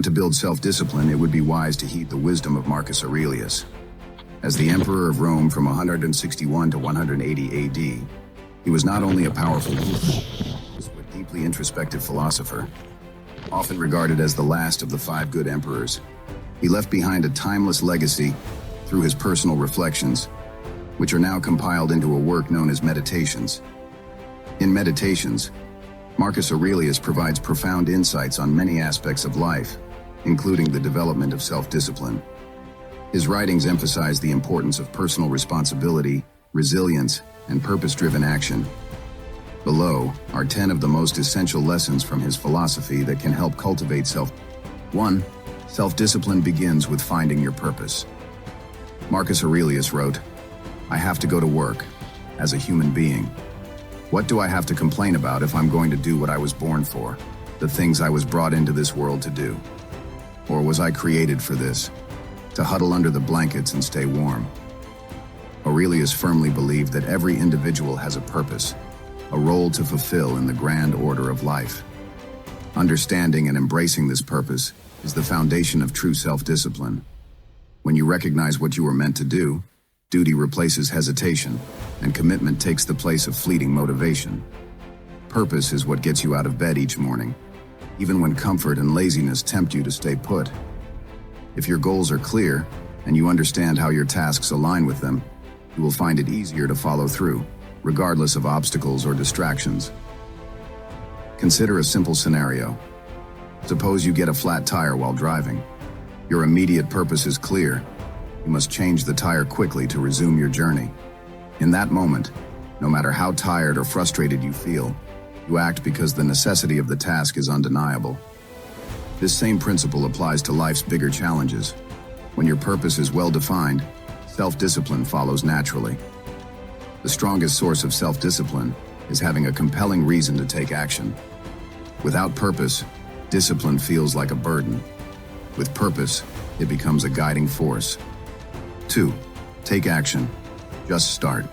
want to build self-discipline, it would be wise to heed the wisdom of Marcus Aurelius. As the emperor of Rome from 161 to 180 AD, he was not only a powerful ruler, he was a deeply introspective philosopher. Often regarded as the last of the five good emperors, he left behind a timeless legacy through his personal reflections, which are now compiled into a work known as Meditations. In Meditations, Marcus Aurelius provides profound insights on many aspects of life, including the development of self-discipline. His writings emphasize the importance of personal responsibility, resilience, and purpose-driven action. Below are 10 of the most essential lessons from his philosophy that can help cultivate 1. Self-discipline begins with finding your purpose. Marcus Aurelius wrote, "I have to go to work, as a human being. What do I have to complain about if I'm going to do what I was born for, the things I was brought into this world to do? Or was I created for this, to huddle under the blankets and stay warm?" Aurelius firmly believed that every individual has a purpose, a role to fulfill in the grand order of life. Understanding and embracing this purpose is the foundation of true self-discipline. When you recognize what you were meant to do, duty replaces hesitation, and commitment takes the place of fleeting motivation. Purpose is what gets you out of bed each morning, even when comfort and laziness tempt you to stay put. If your goals are clear, and you understand how your tasks align with them, you will find it easier to follow through, regardless of obstacles or distractions. Consider a simple scenario. Suppose you get a flat tire while driving. Your immediate purpose is clear. You must change the tire quickly to resume your journey. In that moment, no matter how tired or frustrated you feel, you act because the necessity of the task is undeniable. This same principle applies to life's bigger challenges. When your purpose is well defined, self-discipline follows naturally. The strongest source of self-discipline is having a compelling reason to take action. Without purpose, discipline feels like a burden. With purpose, it becomes a guiding force. 2. Take action. Just start.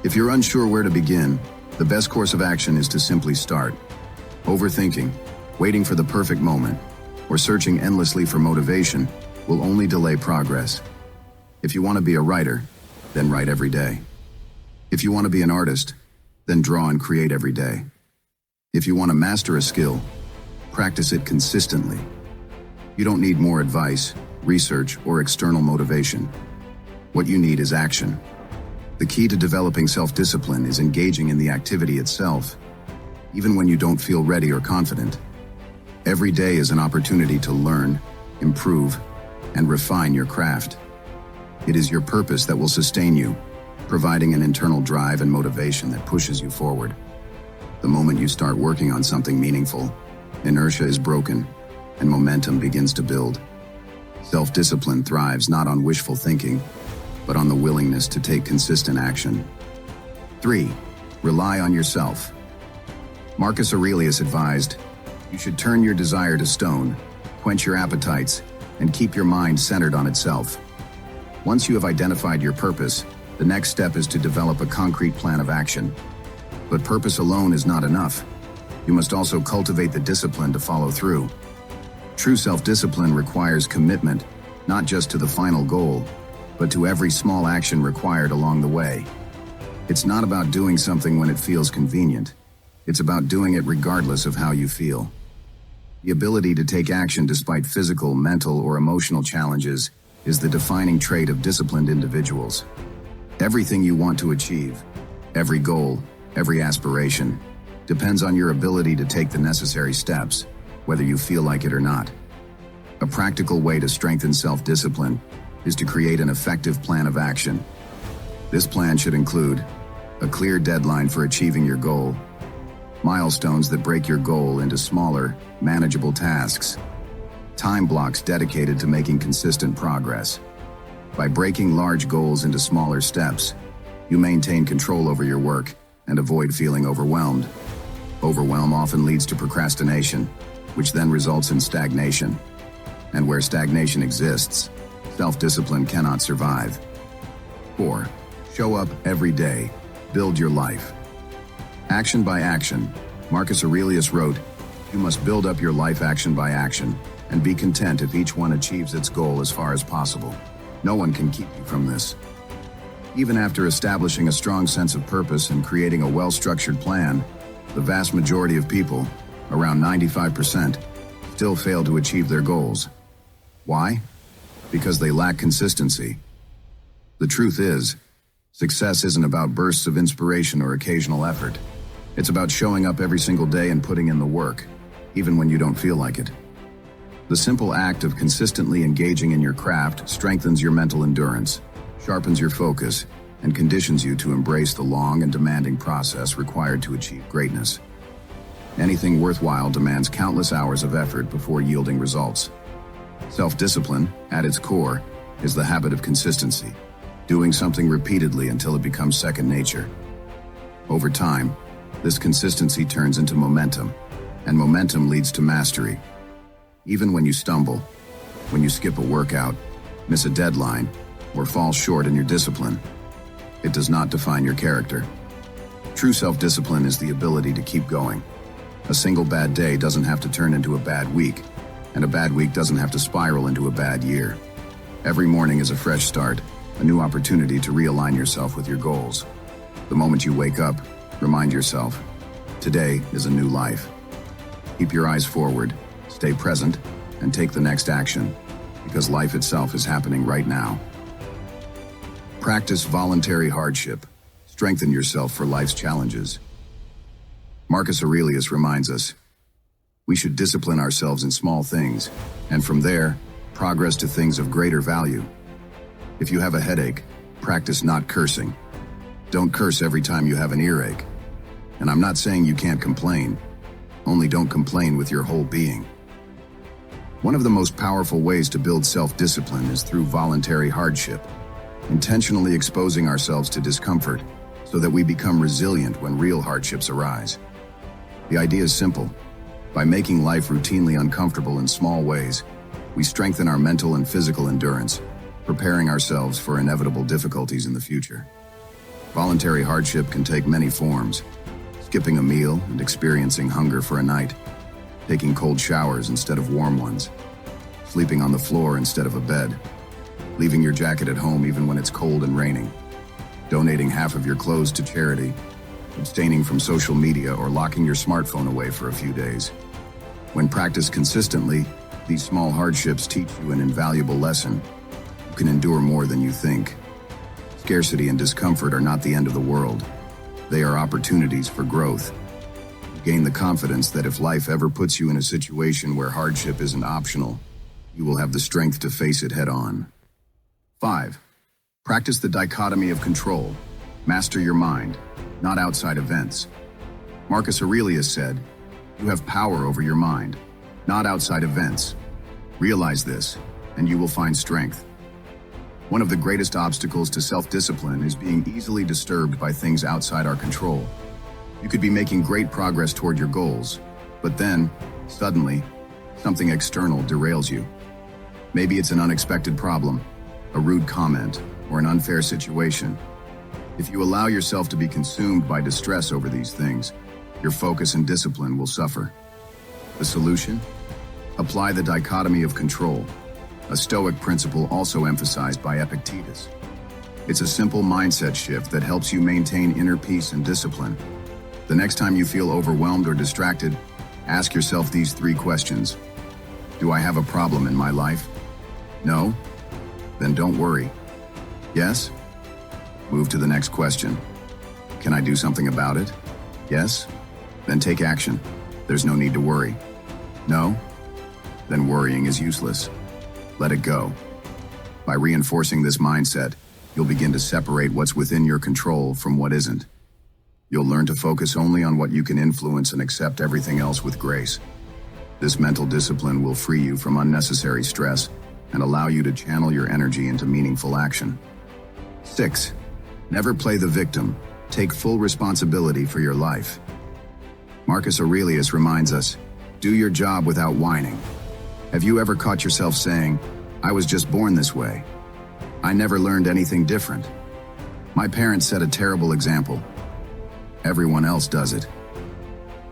If you're unsure where to begin, the best course of action is to simply start. Overthinking, waiting for the perfect moment, or searching endlessly for motivation will only delay progress. If you want to be a writer, then write every day. If you want to be an artist, then draw and create every day. If you want to master a skill, practice it consistently. You don't need more advice, research, or external motivation. What you need is action. The key to developing self-discipline is engaging in the activity itself, even when you don't feel ready or confident. Every day is an opportunity to learn, improve, and refine your craft. It is your purpose that will sustain you, providing an internal drive and motivation that pushes you forward. The moment you start working on something meaningful, inertia is broken, and momentum begins to build. Self-discipline thrives not on wishful thinking, but on the willingness to take consistent action. 3. Rely on yourself. Marcus Aurelius advised, "You should turn your desire to stone, quench your appetites, and keep your mind centered on itself." Once you have identified your purpose, the next step is to develop a concrete plan of action. But purpose alone is not enough. You must also cultivate the discipline to follow through. True self-discipline requires commitment, not just to the final goal, but to every small action required along the way. It's not about doing something when it feels convenient. It's about doing it regardless of how you feel. The ability to take action despite physical, mental, or emotional challenges is the defining trait of disciplined individuals. Everything you want to achieve, every goal, every aspiration, depends on your ability to take the necessary steps, whether you feel like it or not. A practical way to strengthen self-discipline is to create an effective plan of action. This plan should include a clear deadline for achieving your goal, milestones that break your goal into smaller, manageable tasks, time blocks dedicated to making consistent progress. By breaking large goals into smaller steps, you maintain control over your work and avoid feeling overwhelmed. Overwhelm often leads to procrastination, which then results in stagnation. And where stagnation exists, self-discipline cannot survive. 4. Show up every day. Build your life. Action by action. Marcus Aurelius wrote, You must build up your life action by action, and be content if each one achieves its goal as far as possible. No one can keep you from this. Even after establishing a strong sense of purpose and creating a well-structured plan, the vast majority of people, around 95%, still fail to achieve their goals. Why? Because they lack consistency. The truth is, success isn't about bursts of inspiration or occasional effort. It's about showing up every single day and putting in the work, even when you don't feel like it. The simple act of consistently engaging in your craft strengthens your mental endurance, sharpens your focus, and conditions you to embrace the long and demanding process required to achieve greatness. Anything worthwhile demands countless hours of effort before yielding results. Self-discipline, at its core, is the habit of consistency, doing something repeatedly until it becomes second nature. Over time, this consistency turns into momentum, and momentum leads to mastery. Even when you stumble, when you skip a workout, miss a deadline, or fall short in your discipline, it does not define your character. True self-discipline is the ability to keep going. A single bad day doesn't have to turn into a bad week, and a bad week doesn't have to spiral into a bad year. Every morning is a fresh start, a new opportunity to realign yourself with your goals. The moment you wake up, remind yourself, today is a new life. Keep your eyes forward, stay present, and take the next action, because life itself is happening right now. Practice voluntary hardship. Strengthen yourself for life's challenges. Marcus Aurelius reminds us, we should discipline ourselves in small things, and from there, progress to things of greater value. If you have a headache, practice not cursing. Don't curse every time you have an earache. And I'm not saying you can't complain, only don't complain with your whole being. One of the most powerful ways to build self-discipline is through voluntary hardship, intentionally exposing ourselves to discomfort so that we become resilient when real hardships arise. The idea is simple. By making life routinely uncomfortable in small ways, we strengthen our mental and physical endurance, preparing ourselves for inevitable difficulties in the future. Voluntary hardship can take many forms: skipping a meal and experiencing hunger for a night, taking cold showers instead of warm ones, sleeping on the floor instead of a bed, leaving your jacket at home even when it's cold and raining, donating half of your clothes to charity, abstaining from social media, or locking your smartphone away for a few days. When practiced consistently, these small hardships teach you an invaluable lesson. You can endure more than you think. Scarcity and discomfort are not the end of the world. They are opportunities for growth. You gain the confidence that if life ever puts you in a situation where hardship isn't optional, you will have the strength to face it head on. 5. Practice the dichotomy of control. Master your mind, not outside events. Marcus Aurelius said, you have power over your mind, not outside events. Realize this, and you will find strength. One of the greatest obstacles to self-discipline is being easily disturbed by things outside our control. You could be making great progress toward your goals, but then, suddenly, something external derails you. Maybe it's an unexpected problem, a rude comment, or an unfair situation. If you allow yourself to be consumed by distress over these things, your focus and discipline will suffer. The solution? Apply the dichotomy of control, a Stoic principle also emphasized by Epictetus. It's a simple mindset shift that helps you maintain inner peace and discipline. The next time you feel overwhelmed or distracted, ask yourself these 3 questions. Do I have a problem in my life? No? Then don't worry. Yes? Move to the next question. Can I do something about it? Yes? Then take action. There's no need to worry. No? Then worrying is useless. Let it go. By reinforcing this mindset, you'll begin to separate what's within your control from what isn't. You'll learn to focus only on what you can influence and accept everything else with grace. This mental discipline will free you from unnecessary stress and allow you to channel your energy into meaningful action. 6. Never play the victim. Take full responsibility for your life. Marcus Aurelius reminds us, do your job without whining. Have you ever caught yourself saying, I was just born this way. I never learned anything different. My parents set a terrible example. Everyone else does it.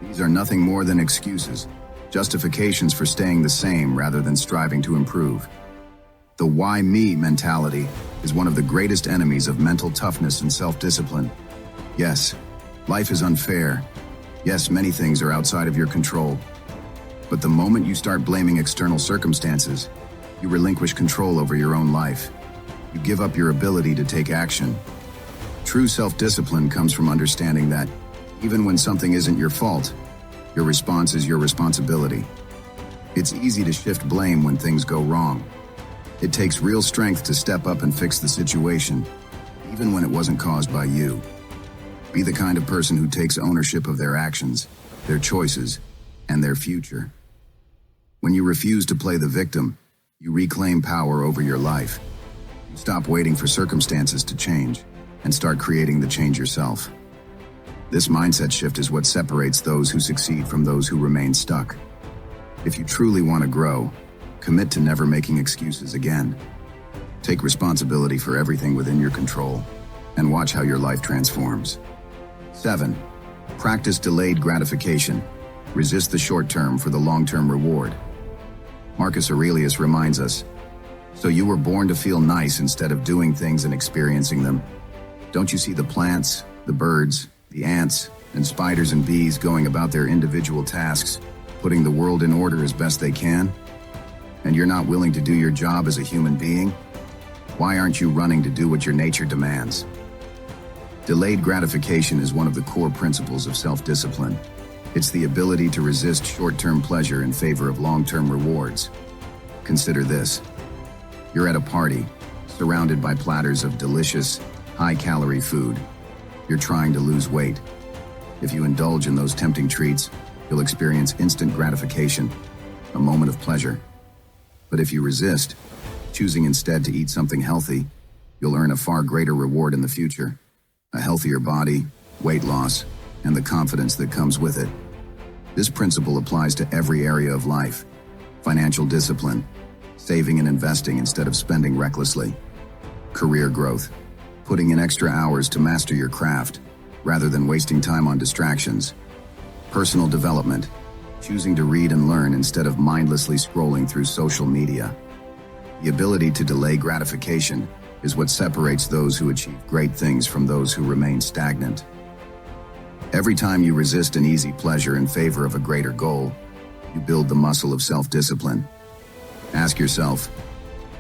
These are nothing more than excuses, justifications for staying the same rather than striving to improve. The why me mentality is one of the greatest enemies of mental toughness and self-discipline. Yes, life is unfair. Yes, many things are outside of your control. But the moment you start blaming external circumstances, you relinquish control over your own life. You give up your ability to take action. True self-discipline comes from understanding that, even when something isn't your fault, your response is your responsibility. It's easy to shift blame when things go wrong. It takes real strength to step up and fix the situation, even when it wasn't caused by you. Be the kind of person who takes ownership of their actions, their choices, and their future. When you refuse to play the victim, you reclaim power over your life. You stop waiting for circumstances to change and start creating the change yourself. This mindset shift is what separates those who succeed from those who remain stuck. If you truly want to grow, commit to never making excuses again. Take responsibility for everything within your control and watch how your life transforms. 7. Practice delayed gratification. Resist the short term for the long-term reward. Marcus Aurelius reminds us, so you were born to feel nice instead of doing things and experiencing them. Don't you see the plants, the birds, the ants, and spiders and bees going about their individual tasks, putting the world in order as best they can? And you're not willing to do your job as a human being? Why aren't you running to do what your nature demands? Delayed gratification is one of the core principles of self-discipline. It's the ability to resist short-term pleasure in favor of long-term rewards. Consider this. You're at a party, surrounded by platters of delicious, high-calorie food. You're trying to lose weight. If you indulge in those tempting treats, you'll experience instant gratification, a moment of pleasure. But if you resist, choosing instead to eat something healthy, you'll earn a far greater reward in the future. A healthier body, weight loss, and the confidence that comes with it. This principle applies to every area of life. Financial discipline, saving and investing instead of spending recklessly. Career growth, putting in extra hours to master your craft, rather than wasting time on distractions. Personal development, choosing to read and learn instead of mindlessly scrolling through social media. The ability to delay gratification is what separates those who achieve great things from those who remain stagnant. Every time you resist an easy pleasure in favor of a greater goal, you build the muscle of self-discipline. Ask yourself,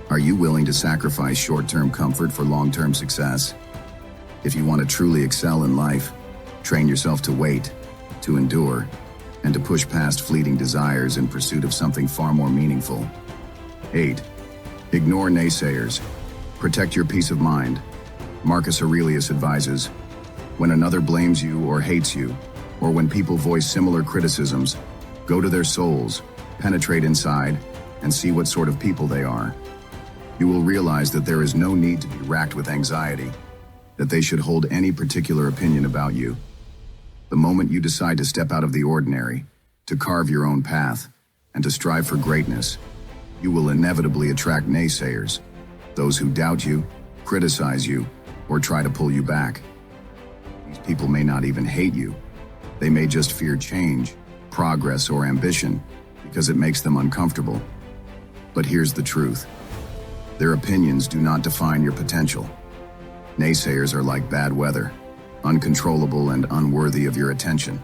are you willing to sacrifice short-term comfort for long-term success? If you want to truly excel in life, train yourself to wait, to endure, and to push past fleeting desires in pursuit of something far more meaningful. 8. Ignore naysayers. Protect your peace of mind. Marcus Aurelius advises, when another blames you or hates you, or when people voice similar criticisms, go to their souls, penetrate inside, and see what sort of people they are. You will realize that there is no need to be racked with anxiety, that they should hold any particular opinion about you. The moment you decide to step out of the ordinary, to carve your own path, and to strive for greatness, you will inevitably attract naysayers, those who doubt you, criticize you, or try to pull you back. These people may not even hate you. They may just fear change, progress, or ambition because it makes them uncomfortable. But here's the truth. Their opinions do not define your potential. Naysayers are like bad weather, uncontrollable and unworthy of your attention.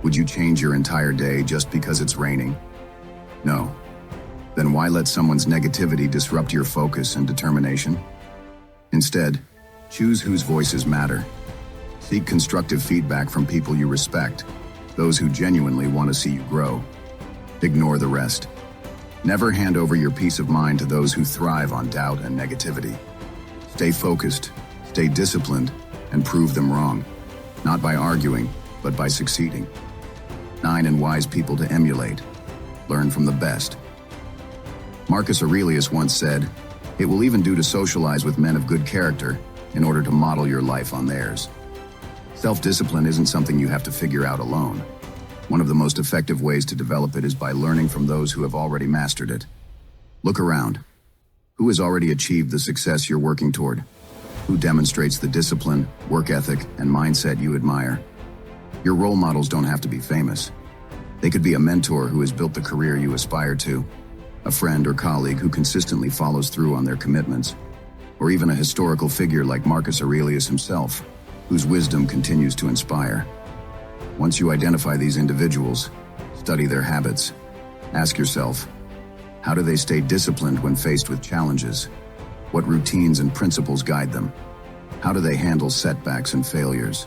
Would you change your entire day just because it's raining? No. Then why let someone's negativity disrupt your focus and determination? Instead, choose whose voices matter. Seek constructive feedback from people you respect, those who genuinely want to see you grow. Ignore the rest. Never hand over your peace of mind to those who thrive on doubt and negativity. Stay focused, stay disciplined, and prove them wrong, not by arguing, but by succeeding. 9 and wise people to emulate. Learn from the best. Marcus Aurelius once said, "It will even do to socialize with men of good character in order to model your life on theirs." Self-discipline isn't something you have to figure out alone. One of the most effective ways to develop it is by learning from those who have already mastered it. Look around. Who has already achieved the success you're working toward? Who demonstrates the discipline, work ethic, and mindset you admire? Your role models don't have to be famous. They could be a mentor who has built the career you aspire to, a friend or colleague who consistently follows through on their commitments, or even a historical figure like Marcus Aurelius himself, whose wisdom continues to inspire. Once you identify these individuals, study their habits. Ask yourself, how do they stay disciplined when faced with challenges? What routines and principles guide them? How do they handle setbacks and failures?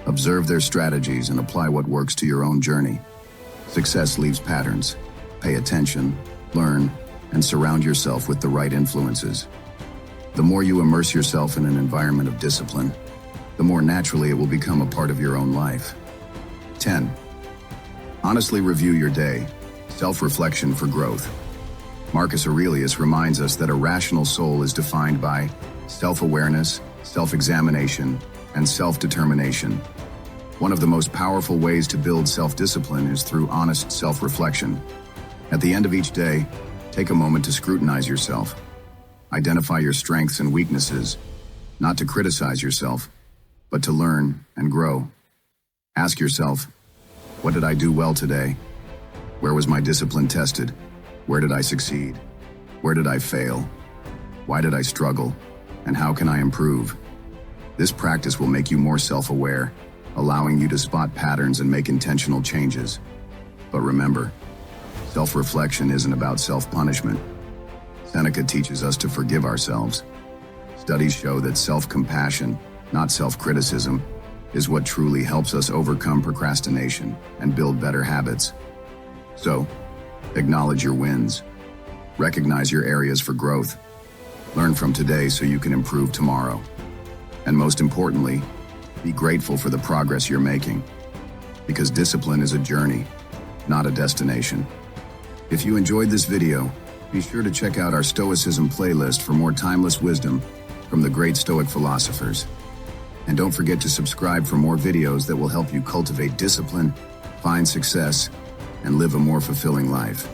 Observe their strategies and apply what works to your own journey. Success leaves patterns. Pay attention, learn, and surround yourself with the right influences. The more you immerse yourself in an environment of discipline, the more naturally it will become a part of your own life. 10. Honestly review your day. Self-reflection for growth. Marcus Aurelius reminds us that a rational soul is defined by self-awareness, self-examination, and self-determination. One of the most powerful ways to build self-discipline is through honest self-reflection. At the end of each day, take a moment to scrutinize yourself. Identify your strengths and weaknesses, not to criticize yourself, but to learn and grow. Ask yourself, what did I do well today? Where was my discipline tested? Where did I succeed? Where did I fail? Why did I struggle? And how can I improve? This practice will make you more self-aware, allowing you to spot patterns and make intentional changes. But remember, self-reflection isn't about self-punishment. Seneca teaches us to forgive ourselves. Studies show that self-compassion, not self-criticism, is what truly helps us overcome procrastination and build better habits. So, acknowledge your wins. Recognize your areas for growth. Learn from today so you can improve tomorrow. And most importantly, be grateful for the progress you're making. Because discipline is a journey, not a destination. If you enjoyed this video, be sure to check out our Stoicism playlist for more timeless wisdom from the great Stoic philosophers. And don't forget to subscribe for more videos that will help you cultivate discipline, find success, and live a more fulfilling life.